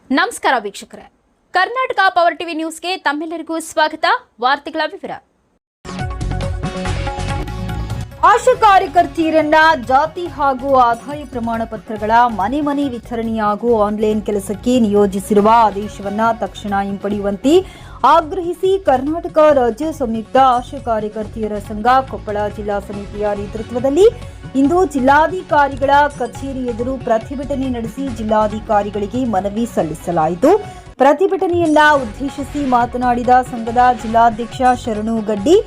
ನಮಸ್ಕಾರ ವೀಕ್ಷಕರೇ, Karnataka power TV ನ್ಯೂಸ್ಗೆ ತಮ್ಮೆಲ್ಲರಿಗೂ ಸ್ವಾಗತ. ವಾರ್ತೆಗಳ ವಿವರ. ಆಶಾ ಕಾರ್ಯಕರ್ತೆಯರನ್ನ ಜಾತಿ ಹಾಗೂ ಆದಾಯ ಪ್ರಮಾಣ ಪತ್ರಗಳ ಮನೆ ವಿತರಣೆ ಹಾಗೂ ಆನ್ಲೈನ್ ಕೆಲಸಕ್ಕೆ ನಿಯೋಜಿಸಿರುವ ಆದೇಶವನ್ನ ತಕ್ಷಣ ಹಿಂಪಡೆಯುವಂತೆ ಆಗ್ರಹಿಸಿ ಕರ್ನಾಟಕ ರಾಜ್ಯ ಸಂಯುಕ್ತ ಆಶಾ ಕಾರ್ಯಕರ್ತೆಯರ ಸಂಘ ಕೊಪ್ಪಳ ಜಿಲ್ಲಾ ಸಮಿತಿಯ ನೇತೃತ್ವದಲ್ಲಿ ಇಂದು ಜಿಲ್ಲಾಧಿಕಾರಿಗಳ ಕಚೇರಿ ಎದುರು ಪ್ರತಿಭಟನೆ ನಡೆಸಿ ಜಿಲ್ಲಾಧಿಕಾರಿಗಳಿಗೆ ಮನವಿ ಸಲ್ಲಿಸಲಾಯಿತು. ಪ್ರತಿಭಟನೆಯನ್ನ ಉದ್ದೇಶಿಸಿ ಮಾತನಾಡಿದ ಸಂಘದ ಜಿಲ್ಲಾಧ್ಯಕ್ಷ ಶರಣು ಗಡ್ಡಿ,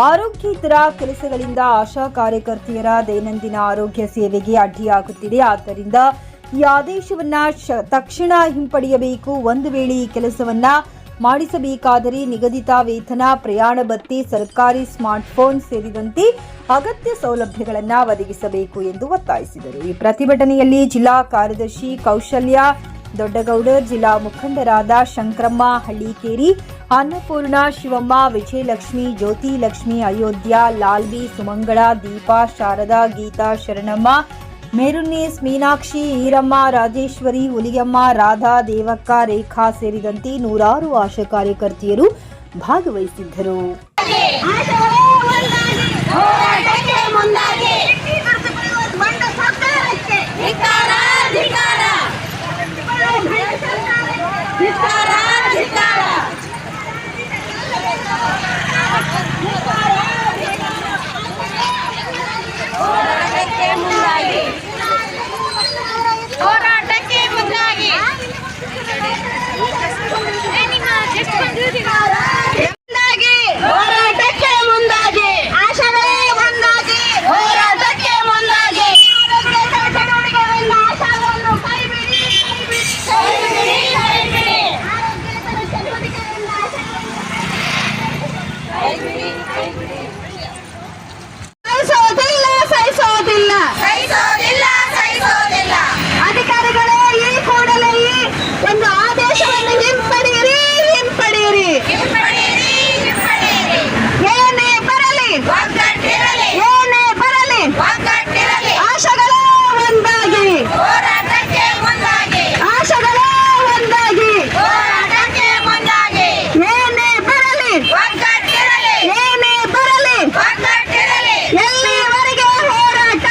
ಆರೋಗ್ಯೇತರ ಕೆಲಸಗಳಿಂದ ಆಶಾ ಕಾರ್ಯಕರ್ತೆಯರ ದೈನಂದಿನ ಆರೋಗ್ಯ ಸೇವೆಗೆ ಅಡ್ಡಿಯಾಗುತ್ತಿದೆ. ಆದ್ದರಿಂದ ಈ ಆದೇಶವನ್ನ ತಕ್ಷಣ ಹಿಂಪಡೆಯಬೇಕು. ಒಂದು ವೇಳೆ ಈ ಕೆಲಸವನ್ನ ಮಾಡಿಸಬೇಕಾದರೆ ನಿಗದಿತ ವೇತನ, ಪ್ರಯಾಣ ಭತ್ಯೆ, ಸರ್ಕಾರಿ ಸ್ಮಾರ್ಟ್ಫೋನ್ ಸೇರಿದಂತೆ ಅಗತ್ಯ ಸೌಲಭ್ಯಗಳನ್ನು ಒದಗಿಸಬೇಕು ಎಂದು ಒತ್ತಾಯಿಸಿದರು. ಈ ಪ್ರತಿಭಟನೆಯಲ್ಲಿ ಜಿಲ್ಲಾ ಕಾರ್ಯದರ್ಶಿ ಕೌಶಲ್ಯ ದೊಡ್ಡಗೌಡರ್, ಜಿಲ್ಲಾ ಮುಖಂಡರಾದ ಶಂಕರಮ್ಮ ಹಳ್ಳಿಕೇರಿ, ಅನ್ನಪೂರ್ಣ, ಶಿವಮ್ಮ, ವಿಜಯಲಕ್ಷ್ಮಿ, ಜ್ಯೋತಿ ಲಕ್ಷ್ಮಿ, ಅಯೋಧ್ಯ, ಲಾಲ್ಬಿ, ಸುಮಂಗಳ, ದೀಪಾ, ಶಾರದಾ, ಗೀತಾ, ಶರಣಮ್ಮ, ಮೇರುನ್ನೇಸ್, ಮೀನಾಕ್ಷಿ, ಈರಮ್ಮ, ರಾಜೇಶ್ವರಿ, ಹುಲಿಯಮ್ಮ, ರಾಧಾ, ದೇವಕ್ಕ, ರೇಖಾ ಸೇರಿದಂತೆ ನೂರಾರು ಆಶಾ ಕಾರ್ಯಕರ್ತೆಯರು ಭಾಗವಹಿಸಿದ್ದರು. ಅಧಿಕಾರಿಗಳೇ, ಈ ಕೂಡಲೇ ಒಂದು ಆದೇಶವನ್ನು ಹಿಂಪಡೆಯಿರಿ. ಏನೇ ಬರಲಿ ಆಶಾಗಳೇ ಒಂದಾಗಿ, ಆಶಾಗಳೇ ಒಂದಾಗಿ, ಏನೇ ಬರಲಿ ಎಲ್ಲಿವರೆಗೆ ಹೋರಾಟ,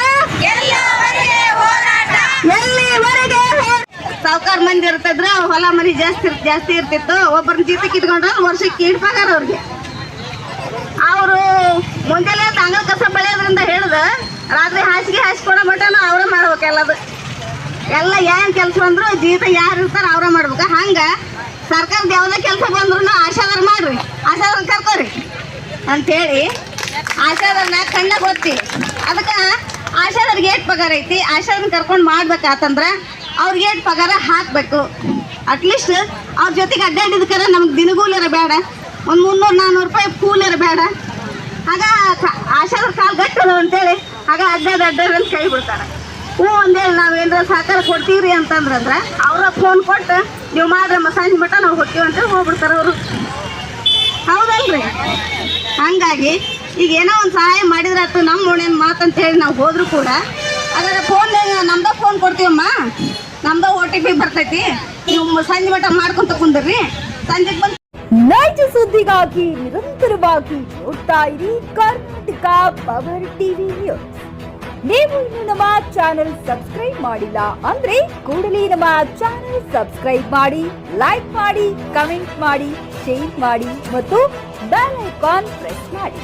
ಸಾವುಕಾರ ಮಂದಿ ಇರ್ತಿದ್ರ ಹೊಲ ಮನಿ ಜಾಸ್ತಿ ಇರ್ತಿತ್ತು. ಒಬ್ಬರನ್ನ ಜೀತಕ್ಕೆ ಇಟ್ಕೊಂಡ್ರೆ ವರ್ಷಕ್ಕೆ ಇಡ್ಪಾಗಾರ ಅವ್ರಿಗೆ. ಅವರು ಮುಂಜಾನೆ ಅಂಗಳ ಕಸ ಬೆಳೆಯೋದ್ರಿಂದ ಹಿಡಿದು ರಾತ್ರಿ ಹಾಸಿಗೆ ಹಾಸಿಕೊಡೋ ಮಟನ ಅವ್ರ ಮಾಡ್ಬೇಕು. ಎಲ್ಲ ಏನ್ ಕೆಲಸ ಬಂದ್ರು ಜೀತ ಯಾರು ಇರ್ತಾರ ಅವ್ರ ಮಾಡ್ಬೇಕು. ಹಂಗ ಸರ್ಕಾರದ ಯಾವ್ದೇ ಕೆಲಸ ಬಂದ್ರು ಆಶಾದಾರ ಮಾಡ್ರಿ, ಆಶಾದಾರ ಕರ್ಕೋರಿ ಅಂತೇಳಿ ಆಶಾದಾರನ ಕಣ್ಣಾಗ ಓದ್ತಿ. ಅದಕ್ಕೆ ಆಶಾದಾರಿಗೆ ಏಟ್ ಪಗಾರ ಐತಿ, ಆಶಾದಾರನ ಕರ್ಕೊಂಡು ಮಾಡ್ಬೇಕಾತಂದ್ರ ಅವ್ರಿಗೆ ಏಟ್ ಪಗಾರ ಹಾಕ್ಬೇಕು. ಅಟ್ಲೀಸ್ಟ್ ಅವ್ರ ಜೊತೆಗೆ ಅಡ್ಡಾಡಿದಕ್ಕಾರ ನಮ್ಗೆ ದಿನಗೂಲಿರ ಬೇಡ, ಒಂದು 300-400 ರೂಪಾಯಿ ಕೂಲಿರ ಬೇಡ. ಆಗ ಆಶಾದಾರ ಕಾಲು ಗಟ್ಟದ ಅಂತೇಳಿ ಆಗ ಅಡ್ಡಾಡಂತ ಕೈ ಬಿಡ್ತಾರೆ. ಒಂದೇಳಿ ನಾವೇನಾರ ಸಹಕಾರ ಕೊಡ್ತೀವಿ ಅಂತಂದ್ರೆ ಅವ್ರ ಫೋನ್ ಕೊಟ್ಟು ನೀವು ಮಾಡ್ರೆ ಮಸಾಜ್ ಮಟ್ಟ ನಾವು ಹೊಟ್ಟೀವಿ ಅಂತ ಹೋಗ್ಬಿಡ್ತಾರೆ ಅವರು. ಹೌದಲ್ರಿ? ಹಂಗಾಗಿ ಈಗ ಏನೋ ಒಂದು ಸಹಾಯ ಮಾಡಿದ್ರಾತು, ನಮ್ಮ ಓಣೇನು ಮಾತಂತ ಹೇಳಿ ನಾವು ಹೋದ್ರು ಕೂಡ ಅದರ ಫೋನ್ ನಮ್ದ ಫೋನ್ ಕೊಡ್ತೀವಮ್ಮ, ನಮ್ದ OTP ಬರ್ತೈತಿ, ನೀವು ಸಂಜೆ ಮಟ್ಟ ಮಾಡ್ಕೊಂತ ಕುಂದ್ರಿ, ಸಂಜೆಗೆ ಬಂದು ನೈಜ ಸುದ್ದಿಗಾಗಿ ನಿರಂತರವಾಗಿ ನೋಡ್ತಾ ಇರಿ ಕರ್ನಾಟಕ ಪವರ್ ಟಿವಿ ನ್ಯೂಸ್. ನೀವು ಇನ್ನು ನಮ್ಮ ಚಾನೆಲ್ ಸಬ್ಸ್ಕ್ರೈಬ್ ಮಾಡಿಲ್ಲ ಅಂದ್ರೆ ಕೂಡಲೇ ನಮ್ಮ ಚಾನೆಲ್ ಸಬ್ಸ್ಕ್ರೈಬ್ ಮಾಡಿ, ಲೈಕ್ ಮಾಡಿ, ಕಮೆಂಟ್ ಮಾಡಿ, ಶೇರ್ ಮಾಡಿ ಮತ್ತು ಬೆಲ್ ಐಕಾನ್ ಪ್ರೆಸ್ ಮಾಡಿ.